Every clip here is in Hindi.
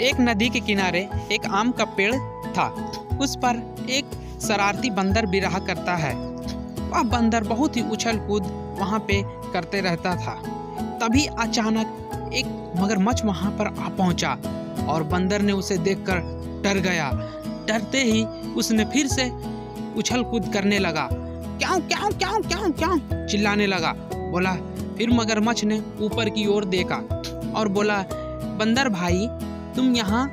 एक नदी के किनारे एक आम का पेड़ था। उस पर एक शरारती बंदर भी रहा करता है। वह बंदर बहुत ही उछल कूद वहाँ पे करते रहता था। तभी अचानक एक मगरमच्छ वहाँ पर आ पहुँचा और बंदर ने उसे देखकर डर गया। डरते ही उसने फिर से उछल कूद करने लगा। क्यों क्यों क्यों क्यों क्यों चिल्लाने लगा। बोला फिर मगरमच्छ ने ऊपर की ओर देखा और बोला, बंदर भाई तुम यहाँ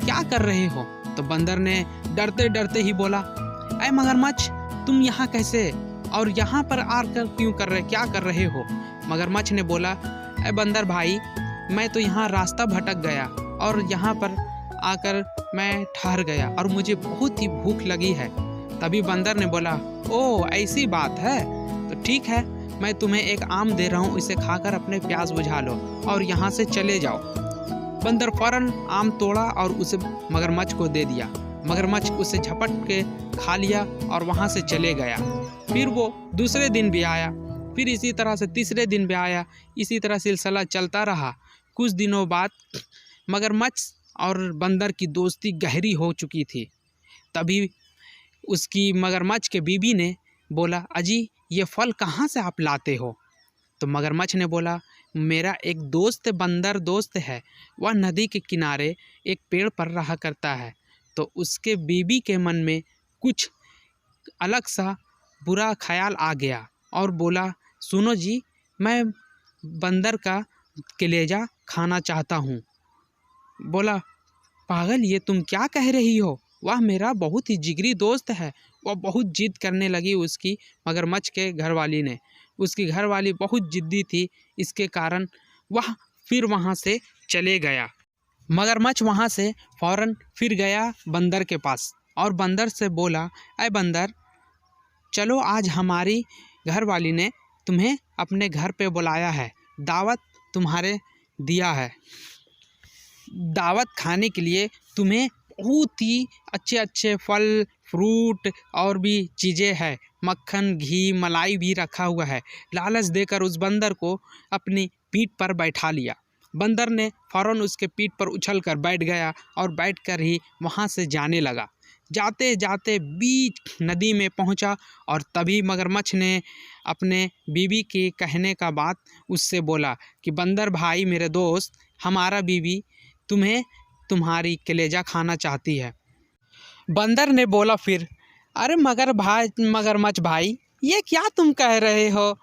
क्या कर रहे हो? तो बंदर ने डरते डरते ही बोला, अरे मगरमच्छ तुम यहाँ कैसे और यहाँ पर आकर क्यों क्या कर रहे हो? मगरमच्छ ने बोला, अरे बंदर भाई मैं तो यहाँ रास्ता भटक गया और यहाँ पर आकर मैं ठहर गया और मुझे बहुत ही भूख लगी है। तभी बंदर ने बोला, ओह ऐसी बात है तो ठीक है, मैं तुम्हें एक आम दे रहा हूँ, इसे खाकर अपने प्यास बुझा लो और यहाँ से चले जाओ। बंदर फौरन आम तोड़ा और उसे मगरमच्छ को दे दिया। मगरमच्छ उसे झपट के खा लिया और वहाँ से चले गया। फिर वो दूसरे दिन भी आया, फिर इसी तरह से तीसरे दिन भी आया। इसी तरह सिलसिला चलता रहा। कुछ दिनों बाद मगरमच्छ और बंदर की दोस्ती गहरी हो चुकी थी। तभी उसकी मगरमच्छ के बीबी ने बोला, अजी ये फल कहाँ से आप लाते हो? तो मगरमच्छ ने बोला, मेरा एक दोस्त बंदर दोस्त है, वह नदी के किनारे एक पेड़ पर रहा करता है। तो उसके बीबी के मन में कुछ अलग सा बुरा ख्याल आ गया और बोला, सुनो जी मैं बंदर का कलेजा खाना चाहता हूँ। बोला, पागल ये तुम क्या कह रही हो? वह मेरा बहुत ही जिगरी दोस्त है। वह बहुत जिद करने लगी उसकी मगरमच्छ के घरवाली ने। उसकी घरवाली बहुत जिद्दी थी, इसके कारण वह फिर वहाँ से चले गया। मगरमच्छ वहाँ से फौरन फिर गया बंदर के पास और बंदर से बोला, अरे बंदर चलो आज हमारी घरवाली ने तुम्हें अपने घर पे बुलाया है, दावत तुम्हारे दिया है। दावत खाने के लिए तुम्हें बहुत ही अच्छे अच्छे फल फ्रूट और भी चीज़ें हैं, मक्खन घी मलाई भी रखा हुआ है। लालच देकर उस बंदर को अपनी पीठ पर बैठा लिया। बंदर ने फौरन उसके पीठ पर उछल कर बैठ गया और बैठकर ही वहाँ से जाने लगा। जाते जाते बीच नदी में पहुँचा और तभी मगरमच्छ ने अपने बीवी के कहने का बात उससे बोला कि बंदर भाई मेरे दोस्त, हमारा बीवी तुम्हें तुम्हारी कलेजा खाना चाहती है। बंदर ने बोला फिर, अरे मगरमच्छ भाई ये क्या तुम कह रहे हो?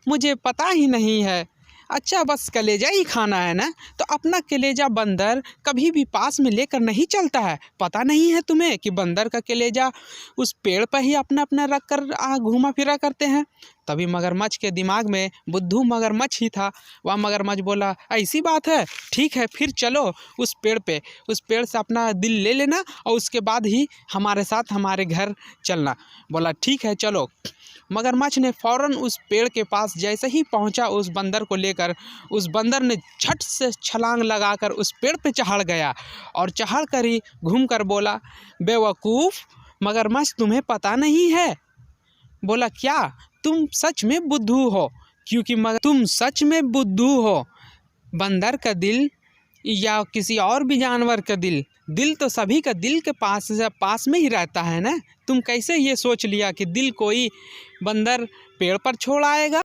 मुझे पता ही नहीं है। अच्छा बस कलेजा ही खाना है ना? तो अपना कलेजा बंदर कभी भी पास में लेकर नहीं चलता है। पता नहीं है तुम्हें कि बंदर का कलेजा उस पेड़ पर ही अपना अपना रख कर घूमा फिरा करते हैं। तभी मगरमच्छ के दिमाग में बुद्धू मगरमच्छ ही था। वह मगरमच्छ बोला, ऐसी बात है, ठीक है फिर चलो उस पेड़ पे, उस पेड़ से अपना दिल ले लेना और उसके बाद ही हमारे साथ हमारे घर चलना। बोला ठीक है चलो। मगरमच्छ ने फौरन उस पेड़ के पास जैसे ही पहुंचा उस बंदर को लेकर, उस बंदर ने झट से छलांग लगाकर उस पेड़ पे चढ़ गया और चढ़ कर ही घूम कर बोला, बेवकूफ़ मगरमच्छ तुम्हें पता नहीं है। बोला क्या? तुम सच में बुद्धू हो, क्योंकि मगर तुम सच में बुद्धू हो। बंदर का दिल या किसी और भी जानवर का दिल तो सभी का दिल के पास में ही रहता है ना। तुम कैसे ये सोच लिया कि दिल कोई बंदर पेड़ पर छोड़ आएगा?